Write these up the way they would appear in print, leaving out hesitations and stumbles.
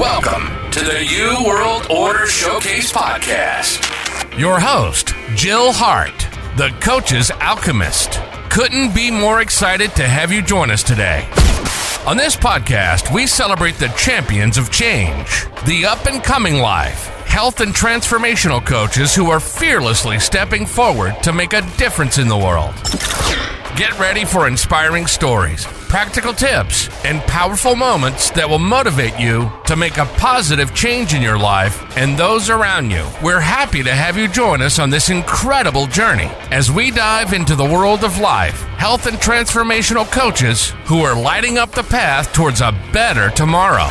Welcome to the New World Order Showcase Podcast. Your host, Jill Hart, the Coach's Alchemist. Couldn't be more excited to have you join us today. On this podcast, we celebrate the champions of change, the up-and-coming life, health and transformational coaches who are fearlessly stepping forward to make a difference in the world. Get ready for inspiring stories, practical tips, and powerful moments that will motivate you to make a positive change in your life and those around you. We're happy to have you join us on this incredible journey as we dive into the world of life, health, and transformational coaches who are lighting up the path towards a better tomorrow.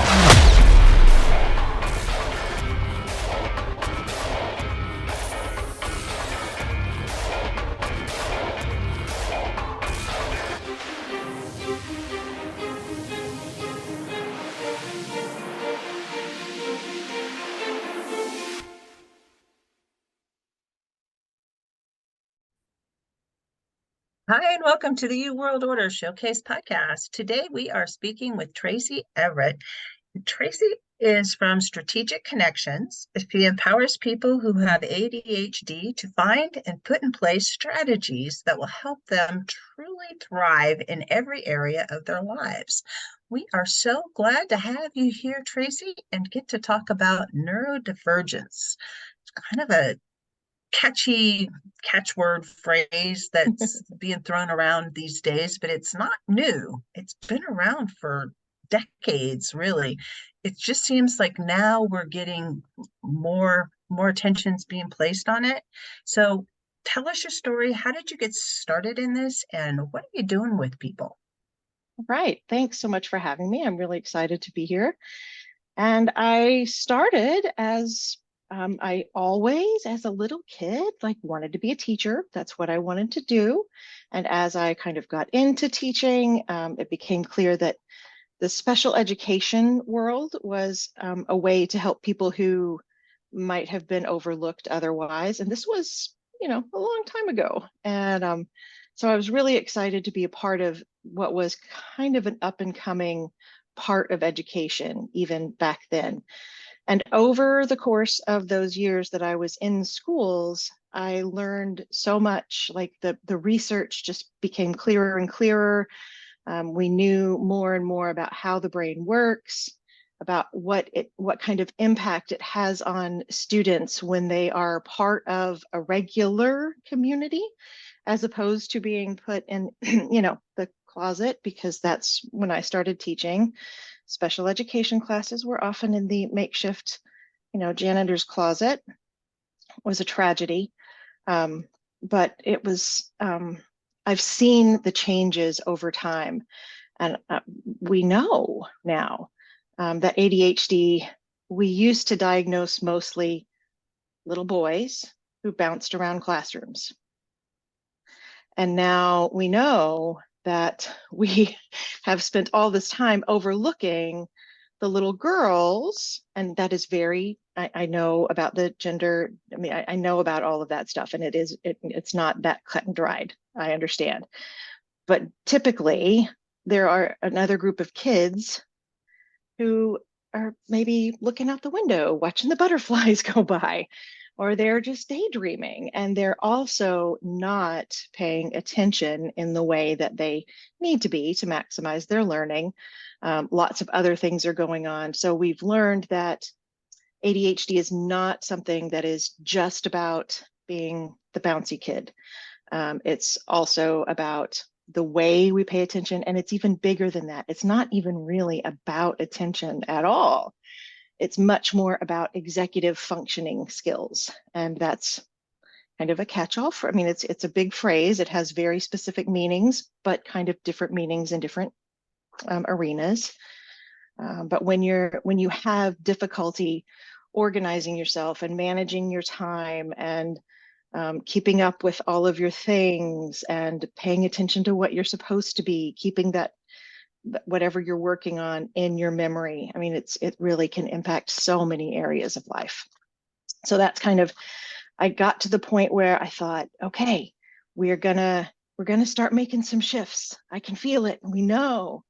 Hi, and welcome to the New World Order Showcase Podcast. Today we are speaking with Traci Everett. Traci is from Strategic Connections. She empowers people who have ADHD to find and put in place strategies that will help them truly thrive in every area of their lives. We are so glad to have you here, Traci, and get to talk about neurodivergence. It's kind of a catchword phrase that's being thrown around these days, but it's not new. It's been around for decades, really. It just seems like now we're getting more attention's being placed on it. So tell us your story. How did you get started in this, and what are you doing with people? Right. Thanks so much for having me. I'm really excited to be here. And I started as I always, as a little kid, wanted to be a teacher. That's what I wanted to do. And as I kind of got into teaching, it became clear that the special education world was a way to help people who might have been overlooked otherwise. And this was, a long time ago. And so I was really excited to be a part of what was kind of an up and coming part of education, even back then. And over the course of those years that I was in schools, I learned so much. The research just became clearer and clearer. We knew more and more about how the brain works, about what kind of impact it has on students when they are part of a regular community, as opposed to being put in, the closet, because that's when I started teaching. Special education classes were often in the makeshift, janitor's closet. It was a tragedy. But it was, I've seen the changes over time. And we know now that ADHD, we used to diagnose mostly little boys who bounced around classrooms. And now we know that we have spent all this time overlooking the little girls, and that is I know about the gender. I know about all of that stuff, and it's not that cut and dried. I understand. But typically there are another group of kids who are maybe looking out the window, watching the butterflies go by, or they're just daydreaming, and they're also not paying attention in the way that they need to be to maximize their learning. Lots of other things are going on. So we've learned that ADHD is not something that is just about being the bouncy kid. It's also about the way we pay attention, and it's even bigger than that. It's not even really about attention at all. It's much more about executive functioning skills. And that's kind of a catch-all it's a big phrase. It has very specific meanings, but kind of different meanings in different arenas. But when you have difficulty organizing yourself and managing your time and keeping up with all of your things and paying attention to what you're supposed to be, keeping that whatever you're working on in your memory. It really can impact so many areas of life. So that's I got to the point where I thought, okay, we're gonna start making some shifts. I can feel it. We know.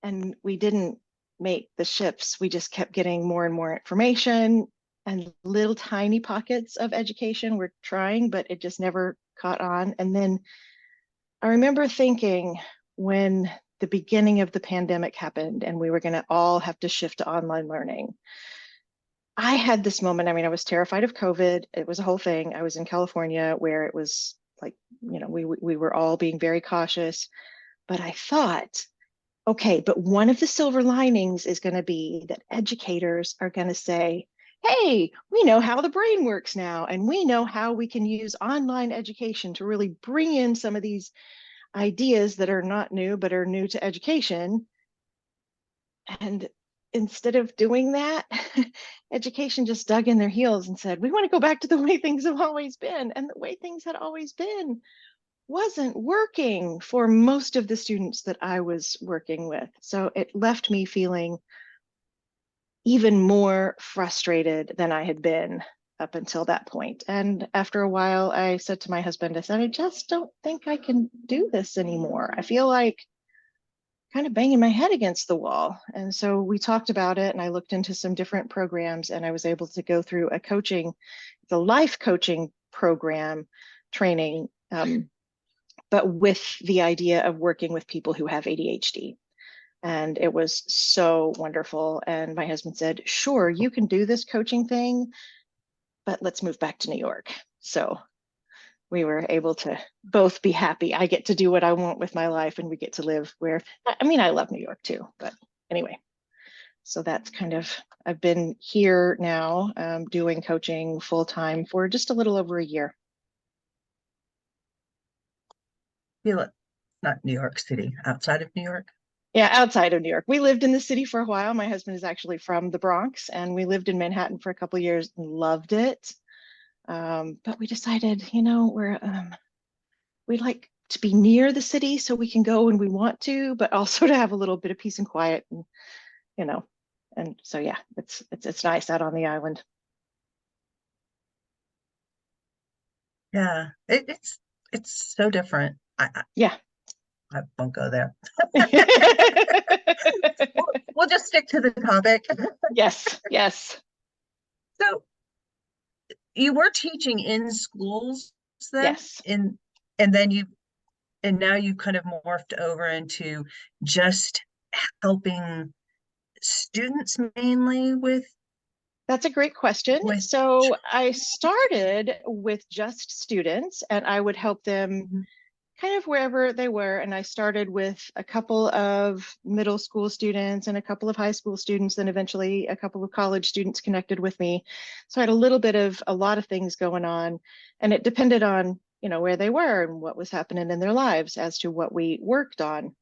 And we didn't make the shifts. We just kept getting more and more information and little tiny pockets of education. We're trying, but it just never caught on. And then I remember thinking when the beginning of the pandemic happened and we were going to all have to shift to online learning, I had this moment. I mean, I was terrified of COVID. It was a whole thing. I was in California where it was like, we were all being very cautious. But I thought, okay, but one of the silver linings is going to be that educators are going to say, hey, we know how the brain works now, and we know how we can use online education to really bring in some of these ideas that are not new, but are new to education. And instead of doing that, education just dug in their heels and said, we want to go back to the way things have always been. And the way things had always been wasn't working for most of the students that I was working with. So it left me feeling even more frustrated than I had been up until that point. And after a while, I said to my husband, I said, I just don't think I can do this anymore. I feel like kind of banging my head against the wall. And so we talked about it and I looked into some different programs and I was able to go through the life coaching program training, but with the idea of working with people who have ADHD. And it was so wonderful. And my husband said, sure, you can do this coaching thing, but let's move back to New York. So we were able to both be happy. I get to do what I want with my life and we get to live where, I mean, I love New York too, but anyway. So that's I've been here now doing coaching full time for just a little over a year. Not New York City, outside of New York. Yeah, outside of New York. We lived in the city for a while. My husband is actually from the Bronx and we lived in Manhattan for a couple of years and loved it. But we decided, we'd like to be near the city so we can go when we want to, but also to have a little bit of peace and quiet and, and so, yeah, it's nice out on the island. Yeah, it's so different. Yeah. I won't go there. We'll just stick to the topic. Yes. So you were teaching in schools then? Yes. And now you kind of morphed over into just helping students mainly with. That's a great question. So I started with just students and I would help them kind of wherever they were. And I started with a couple of middle school students and a couple of high school students, and eventually a couple of college students connected with me. So I had a lot of things going on, and it depended on, where they were and what was happening in their lives as to what we worked on.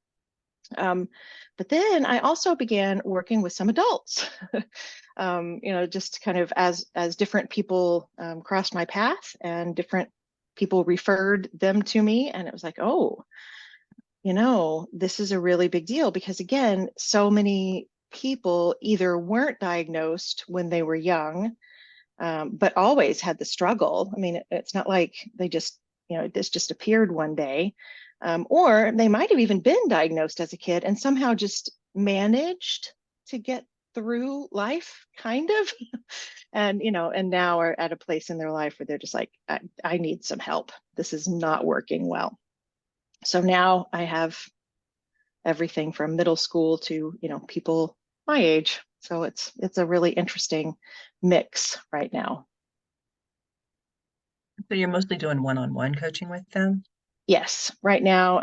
But then I also began working with some adults, just kind of as different people crossed my path and different people referred them to me. And it was like, oh, this is a really big deal because, again, so many people either weren't diagnosed when they were young, but always had the struggle. I mean, it's not like they just, this just appeared one day. Or they might have even been diagnosed as a kid and somehow just managed to get through life, kind of. And, and now are at a place in their life where they're just like, I need some help. This is not working well. So now I have everything from middle school to, people my age. So it's a really interesting mix right now. So you're mostly doing one-on-one coaching with them? Yes, right now,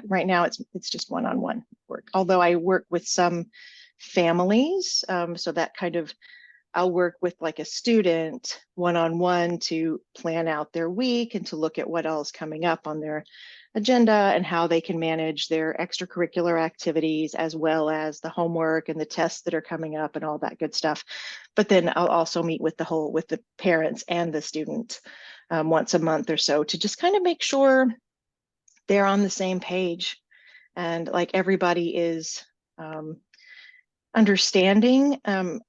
right now it's just one-on-one work. Although I work with some families, so that kind of, I'll work with like a student one-on-one to plan out their week and to look at what else coming up on their agenda and how they can manage their extracurricular activities as well as the homework and the tests that are coming up and all that good stuff. But then I'll also meet with the parents and the student once a month or so to just kind of make sure they're on the same page and like everybody is understanding,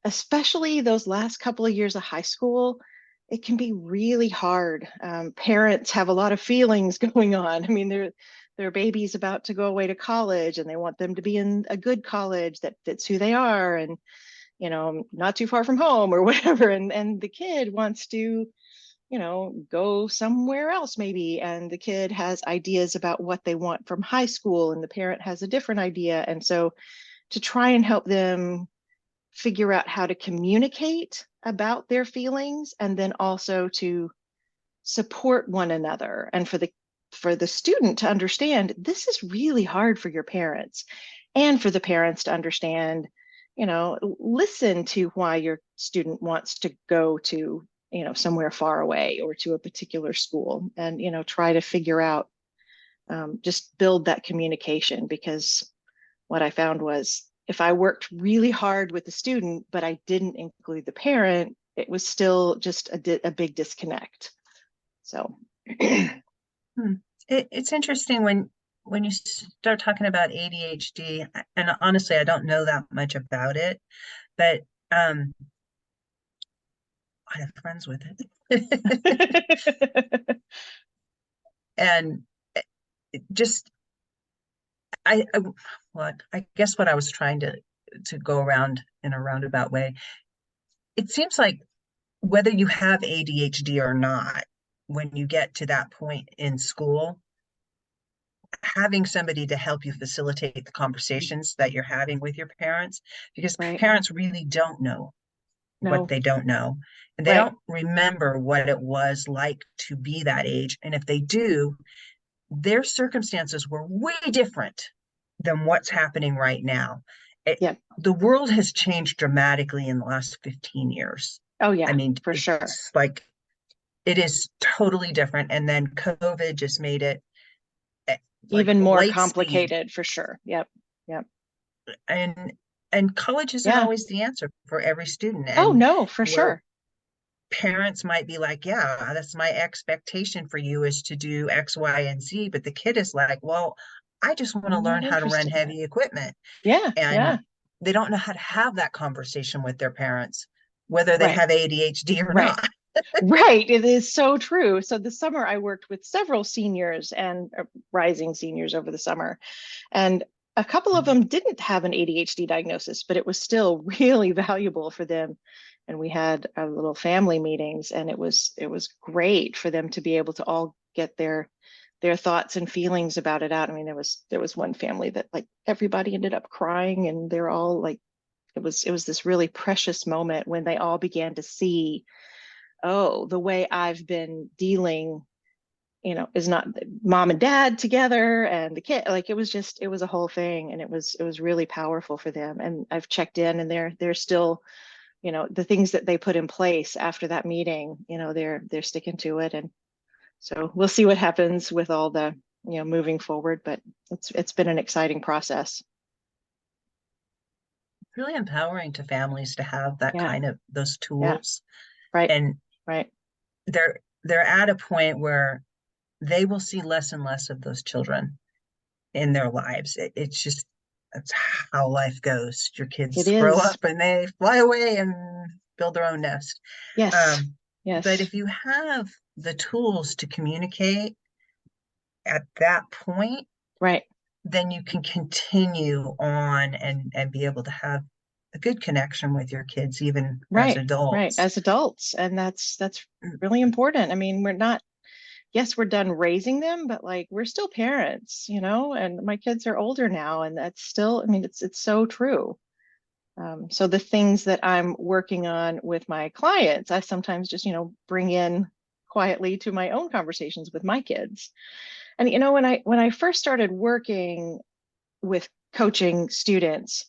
especially those last couple of years of high school. It can be really hard. Parents have a lot of feelings going on. I mean, their baby's about to go away to college and they want them to be in a good college that fits who they are and, not too far from home or whatever. And the kid wants to, go somewhere else maybe. And the kid has ideas about what they want from high school and the parent has a different idea. And so to try and help them figure out how to communicate about their feelings and then also to support one another and for the student to understand this is really hard for your parents and for the parents to understand, listen to why your student wants to go to, somewhere far away or to a particular school and, try to figure out, just build that communication because what I found was if I worked really hard with the student, but I didn't include the parent, it was still just a big disconnect. So it's interesting when you start talking about ADHD, and honestly, I don't know that much about it, but I have friends with it. And just I guess what I was trying to go around in a roundabout way, it seems like whether you have ADHD or not, when you get to that point in school, having somebody to help you facilitate the conversations that you're having with your parents, because Right. parents really don't know what they don't know, and they Right. don't remember what it was like to be that age. And if they do, their circumstances were way different than what's happening right now. Yeah. The world has changed dramatically in the last 15 years. Oh yeah, I mean, for sure. It's like it is totally different. And then COVID just made it like even more light complicated speed. for sure. Yep. And college isn't always the answer for every student. Oh And no, for where sure. parents might be like, yeah, that's my expectation for you is to do X, Y, and Z. But the kid is like, well, I just want to I'm learn not how to run interested in that. heavy equipment. Yeah. And they don't know how to have that conversation with their parents, whether they Right. have ADHD or Right. not. Right. It is so true. So this summer I worked with several seniors and rising seniors over the summer. And a couple of them didn't have an ADHD diagnosis, but it was still really valuable for them. And we had our little family meetings and it was great for them to be able to all get their thoughts and feelings about it out. I mean, there was one family that like everybody ended up crying and they're all like, it was this really precious moment when they all began to see, oh, the way I've been dealing, is not mom and dad together and the kid. Like it was a whole thing, and it was really powerful for them. And I've checked in, and they're still, the things that they put in place after that meeting, they're sticking to it. And so we'll see what happens with all the, moving forward. But it's been an exciting process. It's really empowering to families to have that kind of those tools. Right. And right. They're at a point where they will see less and less of those children in their lives. It's just that's how life goes. Your kids grow up and they fly away and build their own nest. Yes. Yes. But if you have the tools to communicate at that point, right, then you can continue on and be able to have a good connection with your kids, even as adults. Right, as adults. And that's really important. I mean, yes, we're done raising them, but like we're still parents, and my kids are older now, and that's still, I mean, it's so true. So the things that I'm working on with my clients, I sometimes just, bring in quietly to my own conversations with my kids. And, when I first started working with coaching students,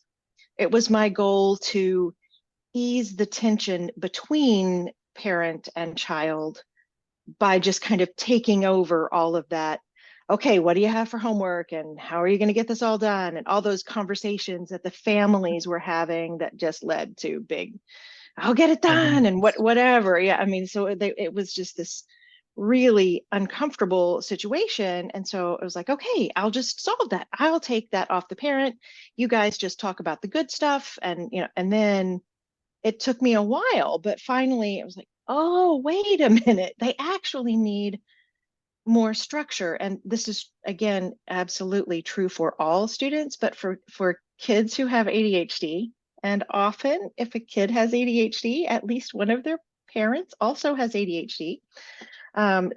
it was my goal to ease the tension between parent and child by just kind of taking over all of that. Okay, what do you have for homework and how are you going to get this all done? And all those conversations that the families were having that just led to big, I'll get it done and whatever. Yeah, I mean, so it was just this really uncomfortable situation. And so it was like, okay, I'll just solve that. I'll take that off the parent. You guys just talk about the good stuff. And, and then it took me a while, but finally it was like, oh, wait a minute. They actually need more structure. And this is, again, absolutely true for all students, but for kids who have ADHD, and often if a kid has ADHD, at least one of their parents also has ADHD.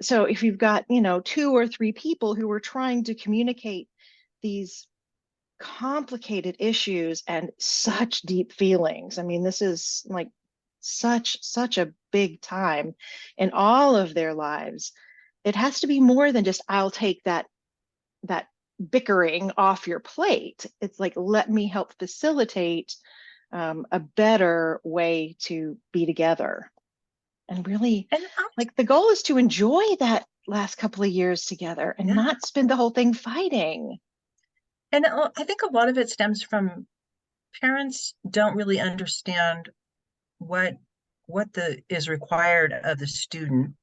So if you've got, 2 or 3 people who are trying to communicate these complicated issues and such deep feelings, I mean, this is like such a big time in all of their lives. It has to be more than just, I'll take that bickering off your plate. It's like, let me help facilitate a better way to be together. And really, And like, the goal is to enjoy that last couple of years together and yeah. not spend the whole thing fighting. And I think a lot of it stems from parents don't really understand what is required of the student,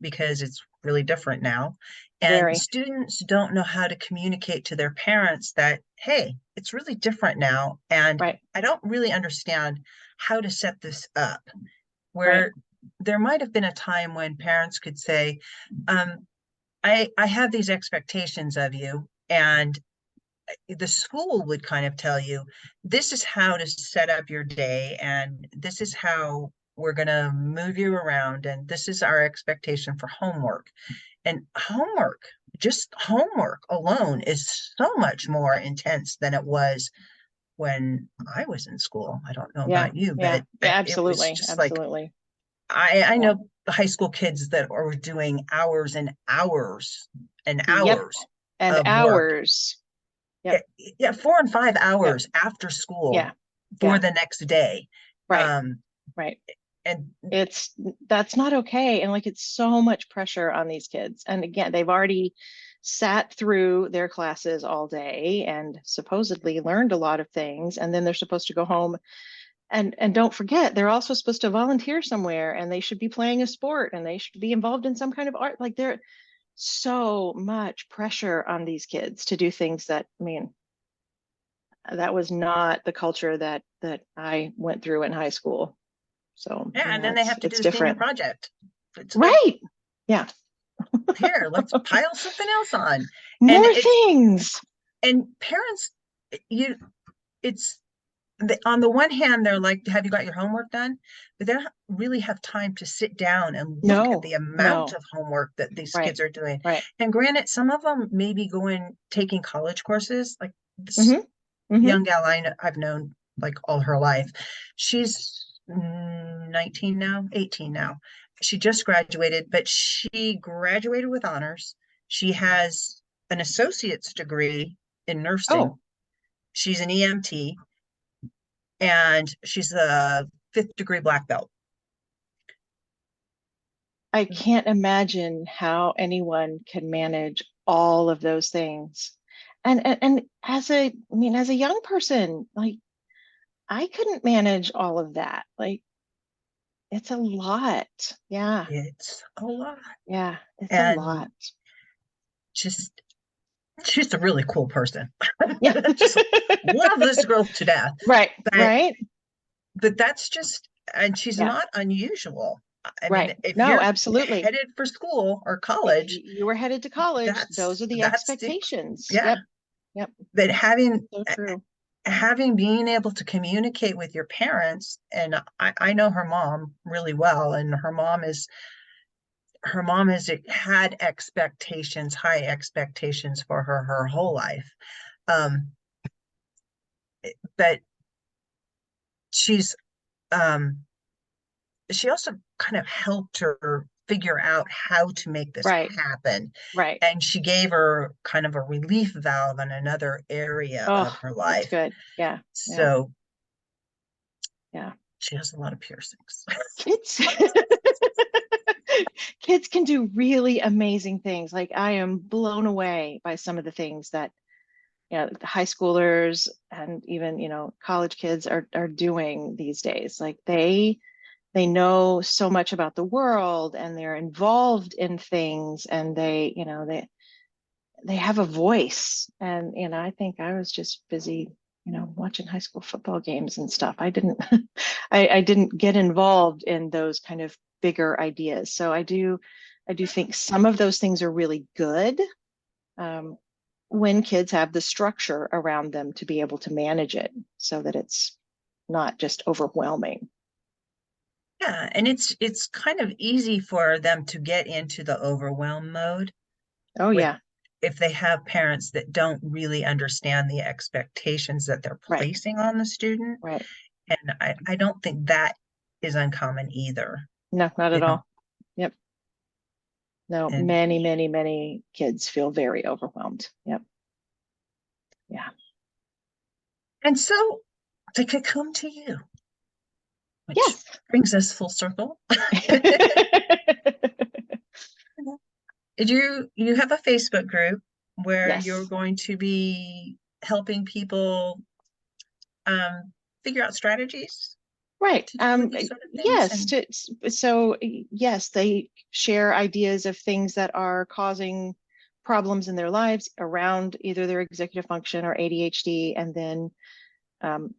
because it's really different now. And Very. students don't know how to communicate to their parents that, hey, it's really different now. And Right. I don't really understand how to set this up. Right. Where there might have been a time when parents could say, I have these expectations of you, and the school would kind of tell you, this is how to set up your day, and this is how we're going to move you around, and this is our expectation for homework. And just homework alone is so much more intense than it was when I was in school. I don't know Yeah. about you, Yeah. but Yeah. it was Absolutely. just like, Absolutely. I Yeah. know the high school kids that are doing hours and hours and Yep. hours And of work. hours. Yep. Yeah, 4 and 5 Yep. hours after school Yeah. for Yeah. the next day. Right. Um, Right. and That's not okay. And like, it's so much pressure on these kids. And again, they've already sat through their classes all day and supposedly learned a lot of things. And then they're supposed to go home, and don't forget, they're also supposed to volunteer somewhere, and they should be playing a sport, and they should be involved in some kind of art. Like, there's so much pressure on these kids to do things that, I mean, that was not the culture that I went through in high school. So yeah, and then they have to do it's a senior different. project. It's like, Right. Yeah. here, let's pile something else on. And More things. parents, you it's on the one hand, they're like, have you got your homework done? But they don't really have time to sit down and look at the No, amount no. of homework that these Right. kids are doing. Right. And granted, some of them may be taking college courses. Like this Mm-hmm. Mm-hmm. young gal I've known like all her life. She's 19 now, 18 now. She just graduated, but she graduated with honors. She has an associate's degree in nursing. Oh, She's an EMT, and she's a 5th degree black belt. I can't imagine how anyone can manage all of those things. And as a young person, like, I couldn't manage all of that. Like, it's a lot. Yeah. It's a lot. Yeah. It's a And lot. just, she's a really cool person. Yeah. Just love this girl to death. Right. But Right. that's just, and she's Yeah. not unusual. I Right. mean, if No, you're absolutely. headed for school or If college, you were headed to college, that's those are the that's the expectations. yeah. Yep. Yep. But having So true. being able to communicate with your parents, and I know her mom really well, and her mom has had expectations, high expectations for her whole life. But she's she also kind of helped her figure out how to make this Right. happen. Right. And she gave her kind of a relief valve in another area of Oh, her that's life. good. Yeah. Yeah. So Yeah. she has a lot of piercings. Kids kids can do really amazing things. Like, I am blown away by some of the things that, the high schoolers and even, college kids are doing these days. Like, they know so much about the world, and they're involved in things, and they have a voice. And I think I was just busy, watching high school football games and stuff. I didn't I didn't get involved in those kind of bigger ideas. So I do I do think some of those things are really good when kids have the structure around them to be able to manage it so that it's not just overwhelming. Yeah, and it's kind of easy for them to get into the overwhelm mode Oh, with yeah. if they have parents that don't really understand the expectations that they're Right. placing on the student. Right. And I don't think that is uncommon either, No, not you at know. all. Yep. No, And many kids feel very overwhelmed. Yep. Yeah. and so they could come to you, which Yes. brings us full circle. You have a Facebook group where you're Yes. going to be helping people figure out strategies Right. to deal with these sort of things? Yes. So yes, they share ideas of things that are causing problems in their lives around either their executive function or ADHD, and then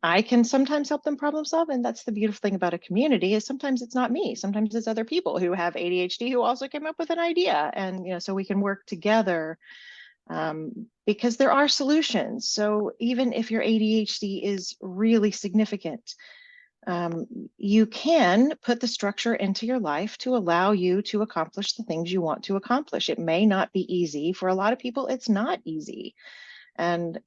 I can sometimes help them problem solve. And that's the beautiful thing about a community is sometimes it's not me. Sometimes it's other people who have ADHD who also came up with an idea. And, so we can work together because there are solutions. So even if your ADHD is really significant, you can put the structure into your life to allow you to accomplish the things you want to accomplish. It may not be easy. For a lot of people, it's not easy. And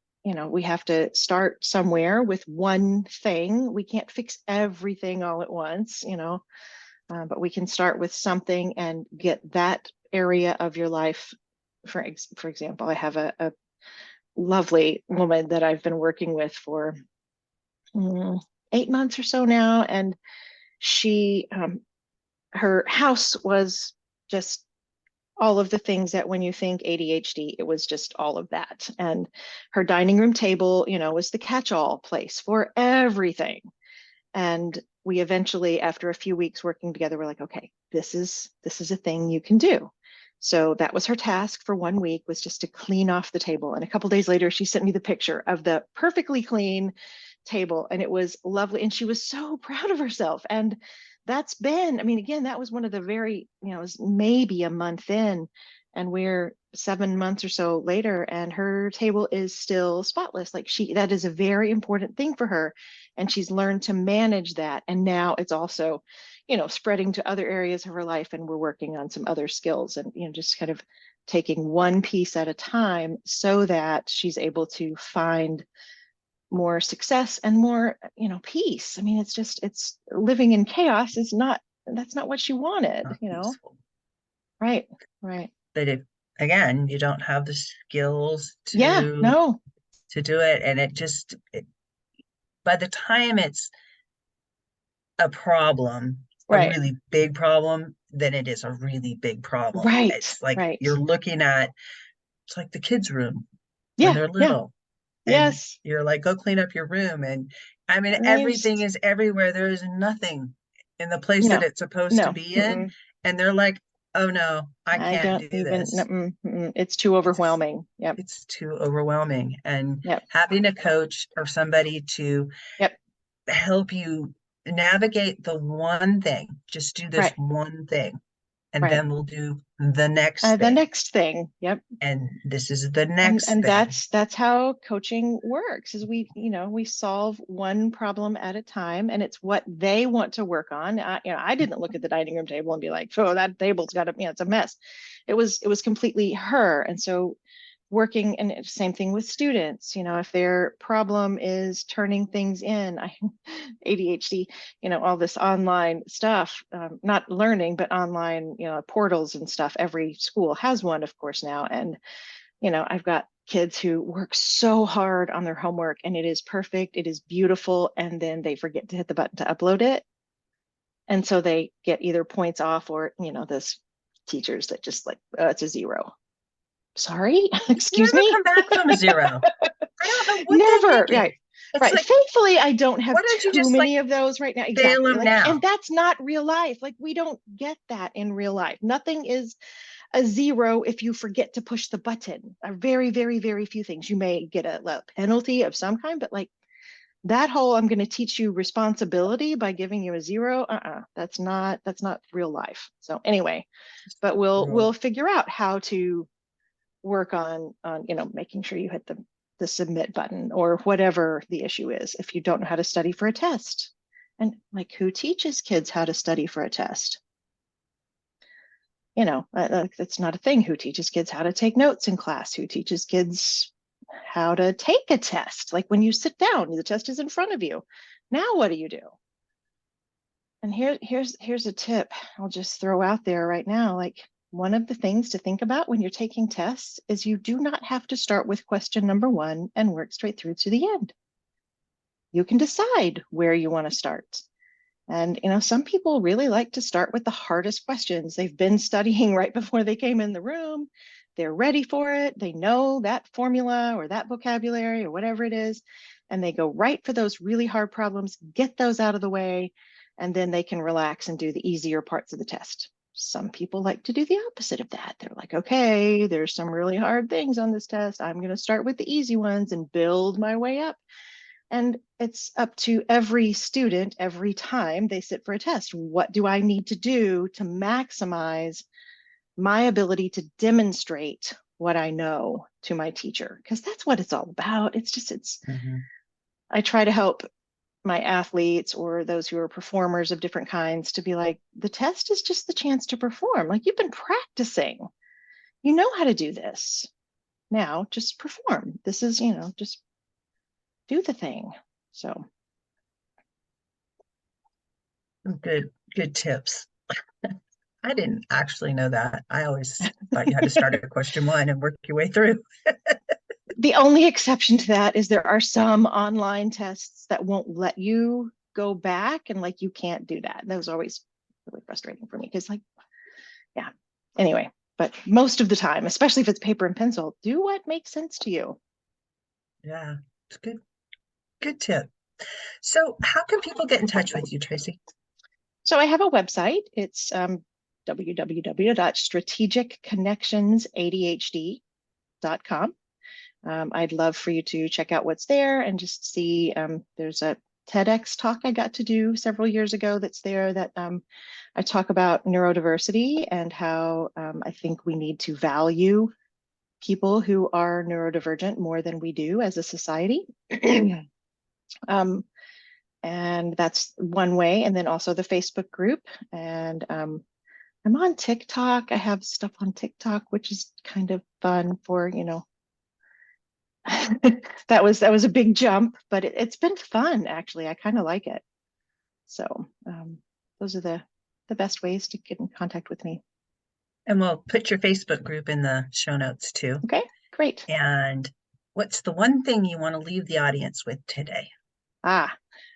we have to start somewhere with one thing. We can't fix everything all at once, but we can start with something and get that area of your life. For example, I have a lovely woman that I've been working with for 8 months or so now, and she, her house was just all of the things that when you think ADHD, it was just all of that. And her dining room table, was the catch-all place for everything. And we eventually, after a few weeks working together, we're like, okay, this is a thing you can do. So that was her task for 1 week, was just to clean off the table. And a couple days later, she sent me the picture of the perfectly clean table, and it was lovely. And she was so proud of herself. And that's been, again, that was one of the very, it was maybe a month in, and we're 7 months or so later, and her table is still spotless. Like that is a very important thing for her. And she's learned to manage that. And now it's also, spreading to other areas of her life. And we're working on some other skills and, just kind of taking one piece at a time so that she's able to find more success and more, peace. It's living in chaos that's not what she wanted, Not peaceful. Right. But if, again, you don't have the skills Yeah, no. to do it, and by the time it's a problem, a Right. really big problem, then it is a really big problem. Right. It's like Right. you're looking at, it's like the kids' room when Yeah. they're Yeah. little. And Yes. you're like, go clean up your room. And everything There's is everywhere. There is nothing in the place that no, it's supposed to no. be in. And they're like, oh no, I I can't don't do even, this. it's too It's overwhelming. Yep. it's too overwhelming. And Yep. having a coach or somebody to Yep. help you navigate the one thing, just do this Right. one thing, and Right. then we'll do the next The thing. next thing. Yep. And this is the And next thing. that's how coaching works, is we solve one problem at a time, and it's what they want to work on. I didn't look at the dining room table and be like, oh, that table's got it's a mess. It was completely her. And so working, and same thing with students, if their problem is turning things in, ADHD, all this online stuff, not learning, but online, portals and stuff. Every school has one, of course, now. And I've got kids who work so hard on their homework, and it is perfect, it is beautiful, and then they forget to hit the button to upload it. And so they get either points off, or, those teachers that just like, it's a 0. Sorry, excuse Never me. come back from a 0. I don't know what Never, they're thinking. right. It's Right. like, Thankfully, I don't have why don't you too just like many of those right now. fail Exactly. them Like, now? and that's not real life. Like, we don't get that in real life. Nothing is a 0 if you forget to push the button. Very, very, very few things. You may get a penalty of some kind, but like that whole, I'm going to teach you responsibility by giving you a 0. That's not real life. So anyway, but we'll figure out how to work on making sure you hit the submit button or whatever the issue is. If you don't know how to study for a test, and like, who teaches kids how to study for a test? That's not a thing. Who teaches kids how to take notes in class? Who teaches kids how to take a test? Like, when you sit down, the test is in front of you. Now what do you do? And here's a tip I'll just throw out there right now. Like, one of the things to think about when you're taking tests is you do not have to start with question number 1 and work straight through to the end. You can decide where you want to start. And, some people really like to start with the hardest questions. They've been studying right before they came in the room. They're ready for it. They know that formula or that vocabulary or whatever it is. And they go right for those really hard problems, get those out of the way, and then they can relax and do the easier parts of the test. Some people like to do the opposite of that. They're like, okay, there's some really hard things on this test. I'm going to start with the easy ones and build my way up. And it's up to every student every time they sit for a test. What do I need to do to maximize my ability to demonstrate what I know to my teacher? Because that's what it's all about. I try to help my athletes or those who are performers of different kinds to be like, the test is just the chance to perform. Like, you've been practicing. You know how to do this. Now just perform. This is, just do the thing. So good tips. I didn't actually know that. I always thought you had to start at question 1 and work your way through. The only exception to that is there are some online tests that won't let you go back, and like, you can't do that. That was always really frustrating for me because, like, yeah. Anyway, but most of the time, especially if it's paper and pencil, do what makes sense to you. Yeah, it's good. Good tip. So how can people get in touch with you, Traci? So I have a website. It's www.strategicconnectionsadhd.com. I'd love for you to check out what's there and just see, there's a TEDx talk I got to do several years ago that's there that I talk about neurodiversity and how I think we need to value people who are neurodivergent more than we do as a society. And that's one way. And then also the Facebook group. And I'm on TikTok. I have stuff on TikTok, which is kind of fun for, that was a big jump, but it's been fun, actually. I kind of like it. So those are the best ways to get in contact with me. And we'll put your Facebook group in the show notes too. Okay, great. And what's the one thing you want to leave the audience with today?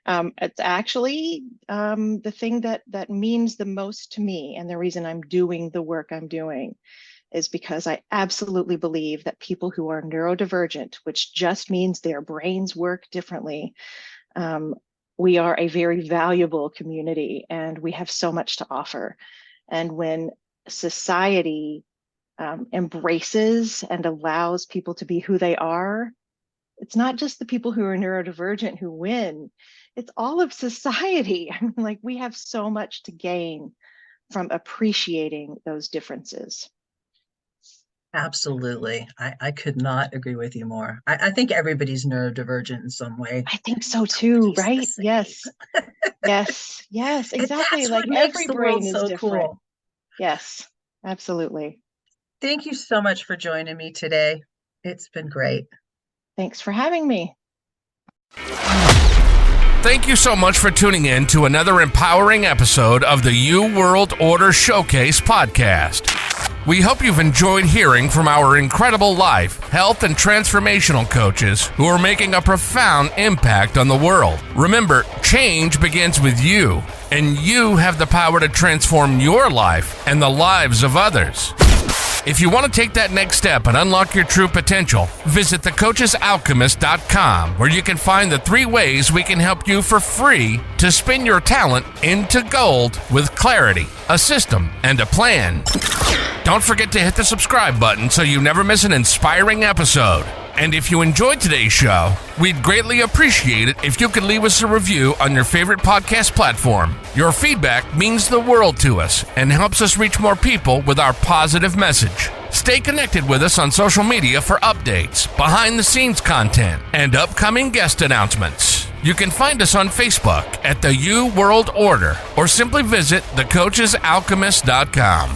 It's actually the thing that means the most to me, and the reason I'm doing the work I'm doing is because I absolutely believe that people who are neurodivergent, which just means their brains work differently, we are a very valuable community and we have so much to offer. And when society embraces and allows people to be who they are, it's not just the people who are neurodivergent who win, it's all of society. I mean, like, we have so much to gain from appreciating those differences. Absolutely. I could not agree with you more. I think everybody's neurodivergent in some way. I think so too, right? Yes. Yes, exactly. That's like, what makes every the brain world is so different. cool. Yes, absolutely. Thank you so much for joining me today. It's been great. Thanks for having me. Thank you so much for tuning in to another empowering episode of the U World Order Showcase podcast. We hope you've enjoyed hearing from our incredible life, health, and transformational coaches who are making a profound impact on the world. Remember, change begins with you, and you have the power to transform your life and the lives of others. If you want to take that next step and unlock your true potential, visit thecoachesalchemist.com, where you can find the 3 ways we can help you for free to spin your talent into gold with clarity, a system, and a plan. Don't forget to hit the subscribe button so you never miss an inspiring episode. And if you enjoyed today's show, we'd greatly appreciate it if you could leave us a review on your favorite podcast platform. Your feedback means the world to us and helps us reach more people with our positive message. Stay connected with us on social media for updates, behind-the-scenes content, and upcoming guest announcements. You can find us on Facebook at The U World Order or simply visit thecoachesalchemist.com.